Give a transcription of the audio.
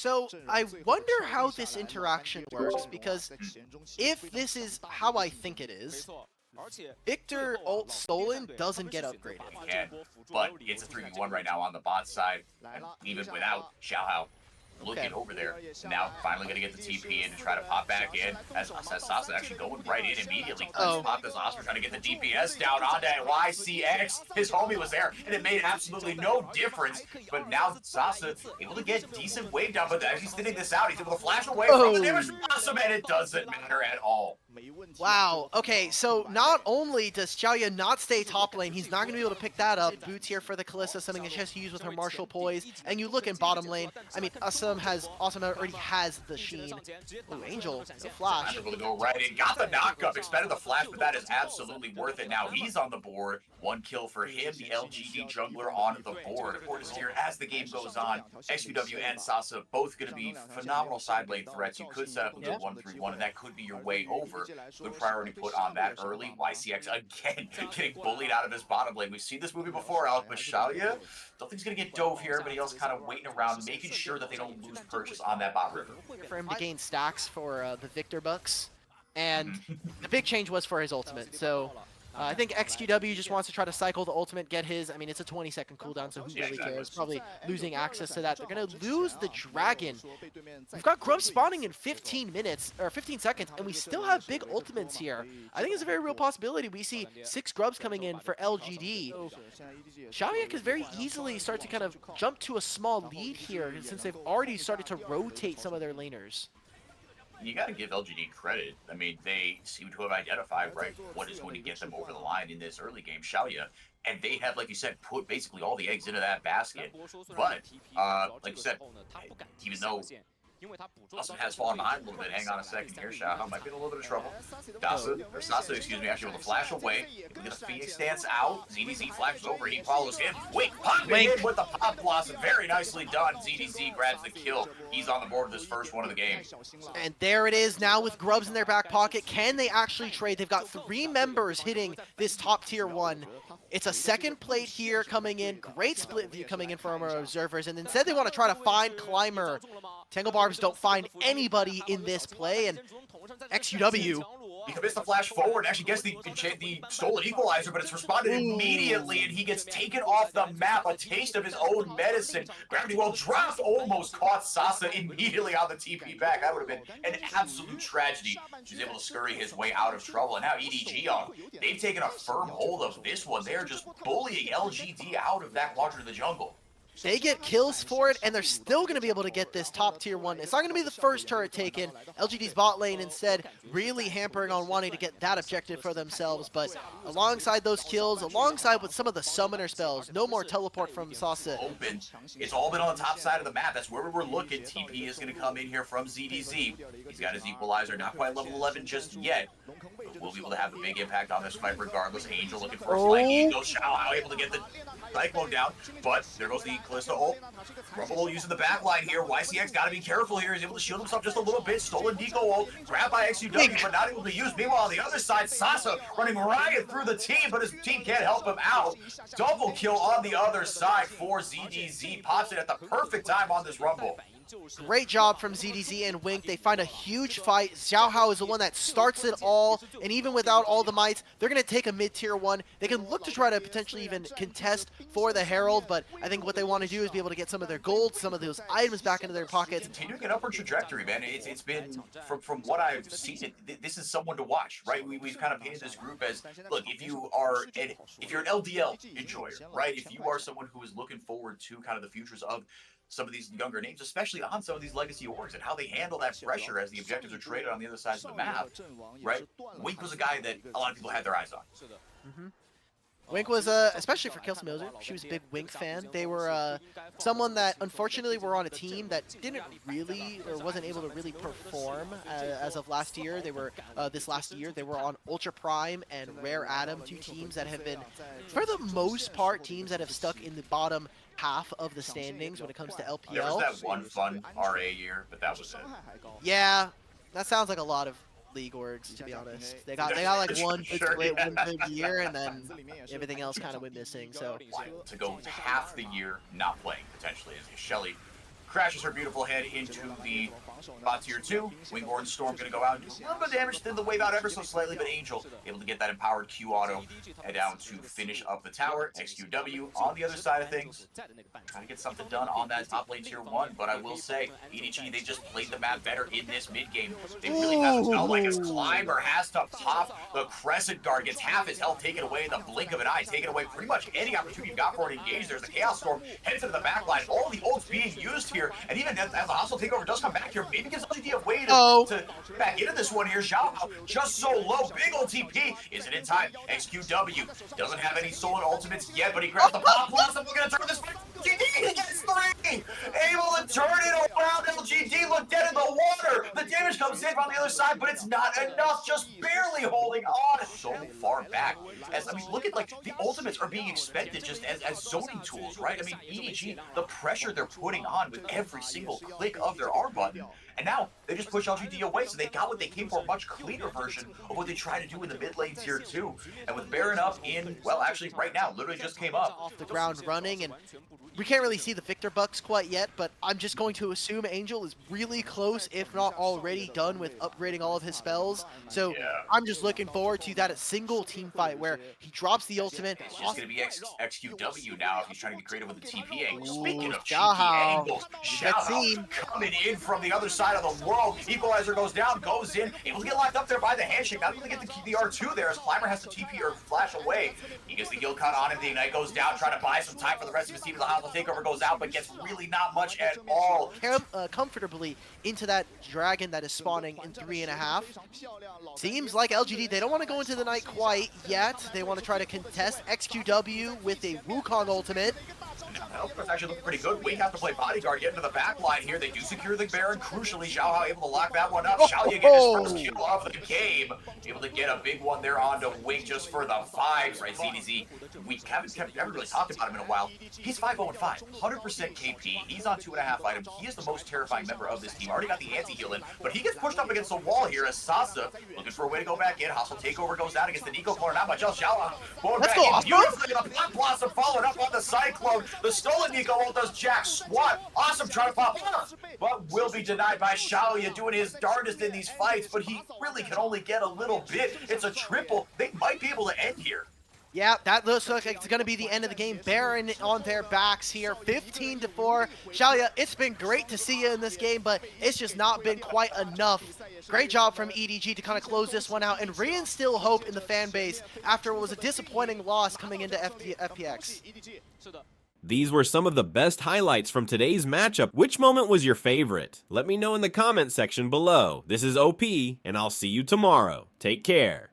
So I wonder how this interaction works, because if this is how I think it is, Victor ult stolen doesn't get upgraded. It can, but it's a 3v1 right now on the bot side, and even without Xiaohao looking over there. Now, finally going to get the TP in to try to pop back in, as Sasa actually going right in immediately. Pop this Oscar trying to get the DPS down onto YCX. His homie was there, and it made absolutely no difference. But now Sasa able to get decent wave down, but as he's thinning this out, he's able to flash away from the damage from Awesome, and it doesn't matter at all. Wow, okay, so not only does Xiaoya not stay top lane, he's not going to be able to pick that up. Boots here for the Kalista, something that she has to use with her martial poise. And you look in bottom lane, I mean, Awesome already has the Sheen. Ooh, Angel, the flash. Able to go right in, got the knockup, expected the flash, but that is absolutely worth it. Now he's on the board, 1 kill for him, the LGD jungler on the board. Of course, here as the game goes on, XQW and Sasa both going to be phenomenal side lane threats. You could set up a good 1-3-1, and that could be your way over. Good priority put on that early. YCX again getting bullied out of his bottom lane. We've seen this movie before, Alec, but Xiaoya, don't think he's going to get dove here. Everybody else kind of waiting around, making sure that they don't lose purchase on that bot river. For him to gain stacks for the Victor Bucks. And the big change was for his ultimate. So I think XQW just wants to try to cycle the ultimate, get his, I mean, it's a 20-second cooldown, so who really cares? Probably losing access to that. They're going to lose the dragon. We've got Grub spawning in 15 minutes, or 15 seconds, and we still have big ultimates here. I think it's a very real possibility. We see 6 Grubs coming in for LGD. Xiaoya could very easily start to kind of jump to a small lead here, since they've already started to rotate some of their laners. You got to give LGD credit. I mean, they seem to have identified, right, what is going to get them over the line in this early game, Xiaoya. And they have, like you said, put basically all the eggs into that basket. But, like you said, even though Awesome has fallen behind a little bit. Hang on a second here. Xiaohao might be in a little bit of trouble. Sasa, excuse me, actually able to flash away. Get a Phoenix stance out. ZDZ flashes over. He follows him. Wink popping in with the pop blossom. Very nicely done. ZDZ grabs the kill. He's on the board with this first one of the game. And there it is now with Grubs in their back pocket. Can they actually trade? They've got 3 members hitting this top tier 1. It's a second plate here coming in. Great split view coming in from our observers. And instead they want to try to find Climber. Tangle Barbs don't find anybody in this play, and XQW. He commits the flash forward, actually gets the stolen equalizer, but it's responded immediately, and he gets taken off the map. A taste of his own medicine. Gravity well dropped, almost caught Sasa immediately on the TP back. That would have been an absolute tragedy. He's able to scurry his way out of trouble, and now EDG on. They've taken a firm hold of this one. They're just bullying LGD out of that quadrant of the jungle. They get kills for it, and they're still going to be able to get this top tier 1. It's not going to be the first turret taken. LGD's bot lane instead really hampering on wanting to get that objective for themselves. But alongside those kills, alongside with some of the summoner spells, no more teleport from Sasa. Open. It's all been on the top side of the map. That's where we were looking. TP is going to come in here from ZDZ. He's got his equalizer, not quite level 11 just yet. But we'll be able to have a big impact on this fight regardless. Angel looking for a flank. Angel, Xiaohao able to get the Cyclone down, but there goes the Kalista ult. Rumble using the back line here. YCX got to be careful here. He's able to shield himself just a little bit. Stolen Deco ult, grabbed by XQW, but not able to use. Meanwhile, on the other side, Sasa running riot through the team, but his team can't help him out. Double kill on the other side for ZDZ. Pops it at the perfect time on this Rumble. Great job from ZDZ and Wink. They find a huge fight. Xiaohao is the one that starts it all, and even without all the mites, they're going to take a mid-tier 1. They can look to try to potentially even contest for the Herald, but I think what they want to do is be able to get some of their gold, some of those items back into their pockets. Continuing an upward trajectory, man. It's been, from what I've seen, this is someone to watch, right? We've kind of painted this group as, look, if you're an LDL enjoyer, right? If you are someone who is looking forward to kind of the futures of some of these younger names, especially on some of these legacy orgs, and how they handle that pressure as the objectives are traded on the other sides of the map, right? Wink was a guy that a lot of people had their eyes on. Wink was, especially for Killsmoser, she was a big Wink fan. They were someone that unfortunately were on a team that didn't really, or wasn't able to really perform as of last year. They were, this last year, they were on Ultra Prime and Rare Atom, 2 teams that have been, for the most part, teams that have stuck in the bottom half of the standings when it comes to LPL. There was that one fun RA year, but that was it. Yeah, that sounds like a lot of league orgs, to be honest. They got like one big split, one big year, and then everything else kind of went missing. So to go half the year not playing potentially, as Shelly crashes her beautiful head into the bot tier 2. Wingborn Storm going to go out and do a little bit of damage, thin the wave out ever so slightly, but Angel able to get that empowered Q auto and down to finish up the tower. XQW on the other side of things, trying to get something done on that top lane tier 1, but I will say, EDG, they just played the map better in this mid game. They really haven't felt like as Climber has to pop the Crescent Guard, gets half his health taken away in the blink of an eye, taken away pretty much any opportunity you've got for an engage. There's the Chaos Storm, heads into the back line, all the ults being used here, and even as the hostile takeover does come back here, maybe gives LGD a way to back into this one here. Zhao just so low, big old TP, isn't in time. XQW doesn't have any stolen ultimates yet, but he grabs the pop blast, and we're gonna turn this LGD, he gets 3! Able to turn it around, LGD look dead in the water! The damage comes in from the other side, but it's not enough, just barely holding on so far back. As, I mean, look at, like, the ultimates are being expected just as zoning tools, right? I mean, EDG, the pressure they're putting on with every single click of their R button, and now they just push LGD away, so they got what they came for, a much cleaner version of what they tried to do in the mid lane tier 2. And with Baron up in, well, actually right now, literally just came up. Off the ground running, and we can't really see the Victor Bucks quite yet, but I'm just going to assume Angel is really close, if not already done with upgrading all of his spells. So I'm just looking forward to that single team fight where he drops the ultimate. It's just going to be XQW now if he's trying to be creative with the TP angle. Speaking of cheeky Xiao. angles, Xiao coming in from the other side of the world. Equalizer goes down, goes in, able to get locked up there by the handshake. Not able to get the R2 there as Climber has to TP or flash away. He gets the heal cut on him. The Ignite goes down, trying to buy some time for the rest of his team. The hostile takeover goes out, but gets really not much at all. Comfortably into that dragon that is spawning in 3.5. Seems like LGD, they don't want to go into the night quite yet. They want to try to contest XQW with a Wukong ultimate. It's actually looking pretty good. Wake has to play bodyguard, get into the back line here. They do secure the Baron. Crucially, Xiao able to lock that one up. Xiao getting his first kill of the game. Able to get a big one there onto Wake just for the 5. Right, ZDZ. We haven't really talked about him in a while. He's 5-0-5, 100% KP. He's on 2.5 items. He is the most terrifying member of this team. Already got the anti-heal in, but he gets pushed up against the wall here as Sasa looking for a way to go back in. Hostile takeover goes down against the Nico corner. Not much else. Xiao going back in beautifully. The Black Blossom followed up on the Cyclone. The stolen Nico ult does jack squat. Awesome trying to pop off, but will be denied by Xiaoya, doing his darndest in these fights, but he really can only get a little bit. It's a triple. They might be able to end here. Yeah, that looks like it's going to be the end of the game. Baron on their backs here, 15-4. Xiaoya, it's been great to see you in this game, but it's just not been quite enough. Great job from EDG to kind of close this one out and reinstill hope in the fan base after what was a disappointing loss coming into FPX. These were some of the best highlights from today's matchup. Which moment was your favorite? Let me know in the comment section below. This is OP, and I'll see you tomorrow. Take care.